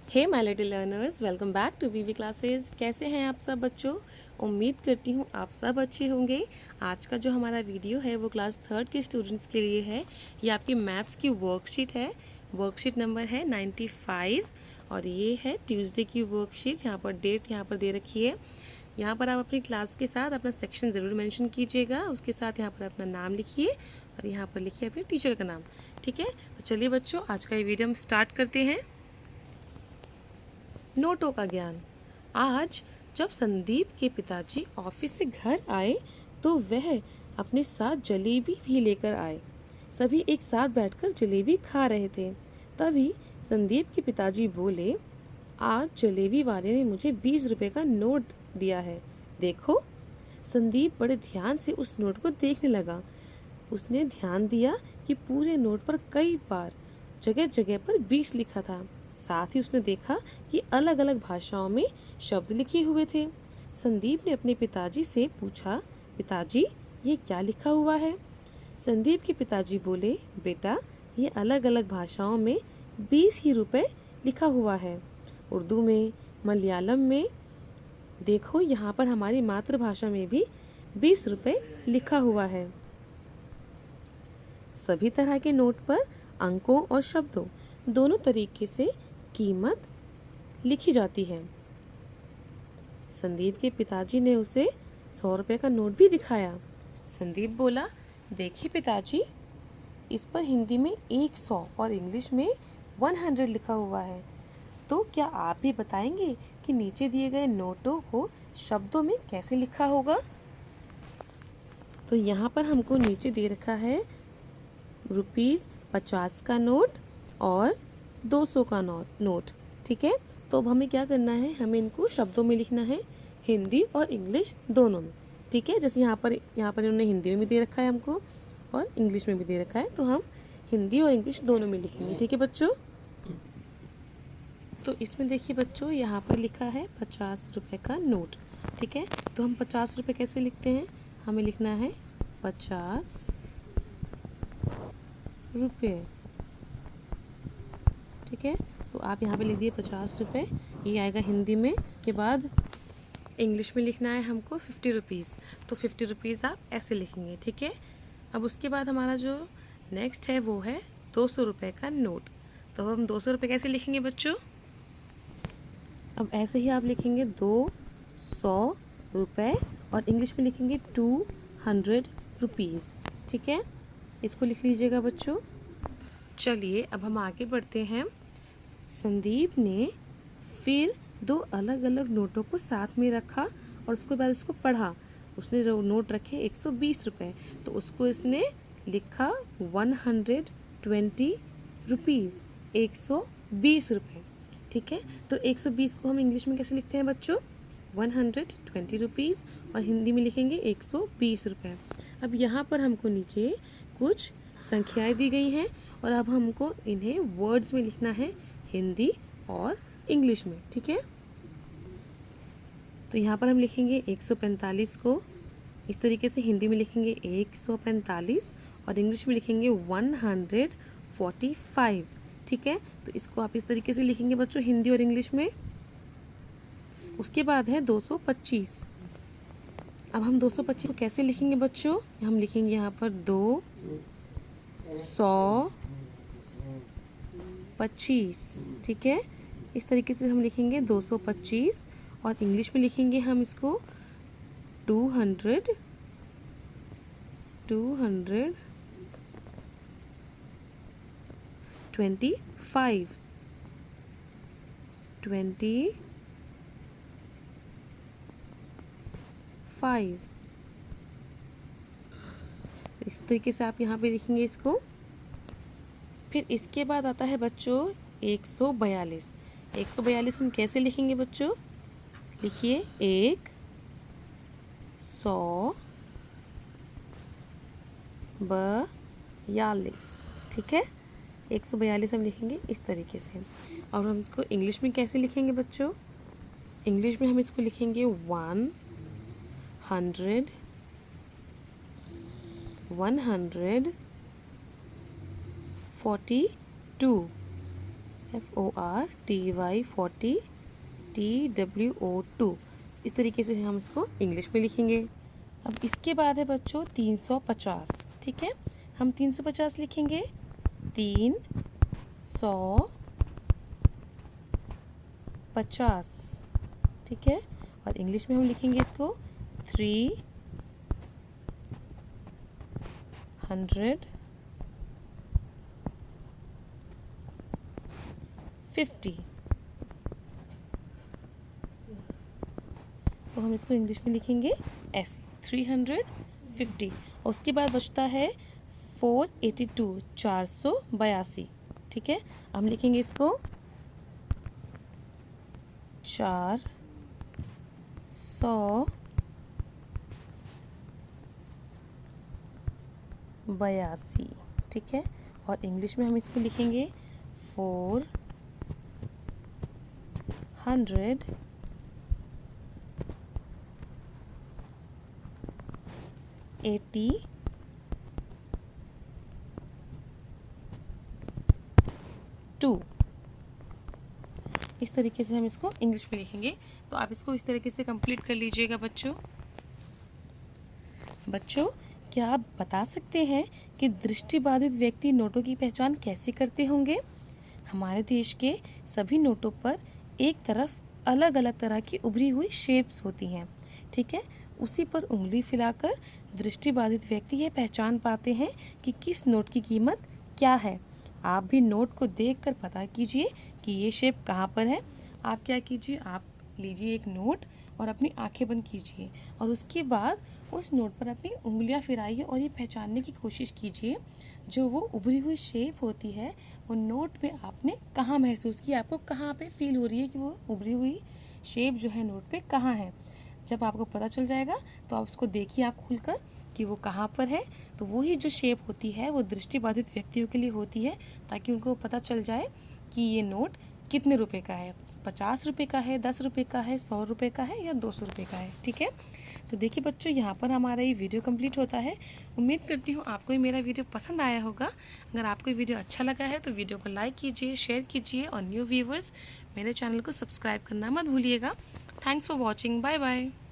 Hey my little learners, welcome back to VV classes. कैसे हैं आप सब बच्चों? उम्मीद करती हूँ आप सब अच्छे होंगे। आज का जो हमारा वीडियो है वो क्लास थर्ड के स्टूडेंट्स के लिए है। ये आपकी मैथ्स की वर्कशीट है। वर्कशीट नंबर है 95 और ये है ट्यूसडे की वर्कशीट। यहाँ पर डेट यहाँ पर दे रखी है। यहाँ पर आप अपनी क्लास के साथ अपना सेक्शन ज़रूर मेंशन कीजिएगा। उसके साथ यहाँ पर अपना नाम लिखिए और यहाँ पर लिखिए अपने टीचर का नाम। ठीक है, तो चलिए बच्चों, आज का ये वीडियो हम स्टार्ट करते हैं। नोटों का ज्ञान। आज जब संदीप के पिताजी ऑफिस से घर आए तो वह अपने साथ जलेबी भी लेकर आए। सभी एक साथ बैठकर जलेबी खा रहे थे। तभी संदीप के पिताजी बोले, आज जलेबी वाले ने मुझे 20 रुपए का नोट दिया है, देखो। संदीप बड़े ध्यान से उस नोट को देखने लगा। उसने ध्यान दिया कि पूरे नोट पर कई बार जगह जगह पर 20 लिखा था। साथ ही उसने देखा कि अलग अलग भाषाओं में शब्द लिखे हुए थे। संदीप ने अपने पिताजी से पूछा, पिताजी ये क्या लिखा हुआ है? संदीप के पिताजी बोले, बेटा ये अलग अलग भाषाओं में 20 ही रुपए लिखा हुआ है। उर्दू में, मलयालम में, देखो यहाँ पर हमारी मातृभाषा में भी 20 रुपए लिखा हुआ है। सभी तरह के नोट पर अंकों और शब्दों दोनों तरीके से कीमत लिखी जाती है। संदीप के पिताजी ने उसे 100 रुपए का नोट भी दिखाया। संदीप बोला, देखिए पिताजी, इस पर हिंदी में 100 और इंग्लिश में 100 लिखा हुआ है। तो क्या आप भी बताएंगे कि नीचे दिए गए नोटों को शब्दों में कैसे लिखा होगा? तो यहाँ पर हमको नीचे दे रखा है ₹50 का नोट और 200 का नोट। ठीक है, तो अब हमें क्या करना है, हमें इनको शब्दों में लिखना है, हिंदी और इंग्लिश दोनों में। ठीक है, जैसे यहाँ पर इन्होंने हिंदी में भी दे रखा है हमको और इंग्लिश में भी दे रखा है, तो हम हिंदी और इंग्लिश दोनों में लिखेंगे। ठीक है बच्चों, तो इसमें देखिए बच्चों, यहाँ पर लिखा है 50 रुपये का नोट। ठीक है, तो हम 50 रुपये कैसे लिखते हैं, हमें लिखना है 50 रुपये। ठीक है, तो आप यहाँ पे लिख दिए 50 रुपये, ये आएगा हिंदी में। इसके बाद इंग्लिश में लिखना है हमको 50 रुपीज़, तो 50 रुपीज़ आप ऐसे लिखेंगे। ठीक है, अब उसके बाद हमारा जो नेक्स्ट है वो है 200 रुपये का नोट। तो अब हम 200 रुपये कैसे लिखेंगे बच्चों? अब ऐसे ही आप लिखेंगे 200 रुपये और इंग्लिश में लिखेंगे 200 रुपीज़। ठीक है, इसको लिख लीजिएगा बच्चों। चलिए अब हम आगे बढ़ते हैं। संदीप ने फिर 2 अलग अलग नोटों को साथ में रखा और उसके बाद इसको पढ़ा। उसने जो नोट रखे 120 रुपये, तो उसको इसने लिखा 120 रुपीज़, 120 रुपये। ठीक है, तो 120 को हम इंग्लिश में कैसे लिखते हैं बच्चों? 120 रुपीज़ और हिंदी में लिखेंगे 120 रुपये। अब यहाँ पर हमको नीचे कुछ संख्याएं दी गई हैं और अब हमको इन्हें वर्ड्स में लिखना है, हिंदी और इंग्लिश में। ठीक है, तो यहाँ पर हम लिखेंगे 145 को इस तरीके से, हिंदी में लिखेंगे 145 और इंग्लिश में लिखेंगे 145। ठीक है, तो इसको आप इस तरीके से लिखेंगे बच्चों, हिंदी और इंग्लिश में। उसके बाद है 225। अब हम 225 को कैसे लिखेंगे बच्चों? हम लिखेंगे यहाँ पर 225। ठीक है, इस तरीके से हम लिखेंगे 225 और इंग्लिश में लिखेंगे हम इसको 225। इस तरीके से आप यहाँ पे लिखेंगे इसको। फिर इसके बाद आता है बच्चों 142। 142 हम कैसे लिखेंगे बच्चों? लिखिए 142। ठीक है, 142 हम लिखेंगे इस तरीके से। और हम इसको इंग्लिश में कैसे लिखेंगे बच्चों? इंग्लिश में हम इसको लिखेंगे 142। FORTY 40 TWO2। इस तरीके से हम इसको इंग्लिश में लिखेंगे। अब इसके बाद है बच्चों 350, ठीक है। हम 350 लिखेंगे 350, ठीक है। और इंग्लिश में हम लिखेंगे इसको 350। तो हम इसको इंग्लिश में लिखेंगे ऐसे 350। और उसके बाद बचता है 482 482, ठीक है। हम लिखेंगे इसको 482, ठीक है। और इंग्लिश में हम इसको लिखेंगे 482। इस तरीके से हम इसको इंग्लिश में लिखेंगे। तो आप इसको इस तरीके से कंप्लीट कर लीजिएगा बच्चों। क्या आप बता सकते हैं कि दृष्टिबाधित व्यक्ति नोटों की पहचान कैसे करते होंगे? हमारे देश के सभी नोटों पर एक तरफ अलग अलग तरह की उभरी हुई शेप्स होती हैं, ठीक है। उसी पर उंगली फिराकर दृष्टिबाधित व्यक्ति यह पहचान पाते हैं कि किस नोट की कीमत क्या है। आप भी नोट को देखकर पता कीजिए कि ये शेप कहाँ पर है। आप क्या कीजिए, आप लीजिए एक नोट और अपनी आंखें बंद कीजिए और उसके बाद उस नोट पर अपनी उंगलियां फिराइए और ये पहचानने की कोशिश कीजिए जो वो उभरी हुई शेप होती है वो नोट पे आपने कहाँ महसूस की, आपको कहाँ पे फील हो रही है कि वो उभरी हुई शेप जो है नोट पे कहाँ है। जब आपको पता चल जाएगा तो आप उसको देखिए आँख खुलकर कि वो कहाँ पर है। तो वही जो शेप होती है वो दृष्टिबाधित व्यक्तियों के लिए होती है, ताकि उनको पता चल जाए कि ये नोट कितने रुपए का है, 50 रुपये का है, 10 रुपये का है, 100 रुपये का है या 200 रुपये का है, ठीक है। तो देखिए बच्चों, यहाँ पर हमारा ये वीडियो कंप्लीट होता है। उम्मीद करती हूँ आपको ये मेरा वीडियो पसंद आया होगा। अगर आपको ये वीडियो अच्छा लगा है तो वीडियो को लाइक कीजिए, शेयर कीजिए और न्यू व्यूवर्स मेरे चैनल को सब्सक्राइब करना मत भूलिएगा। Thanks for watching. Bye bye.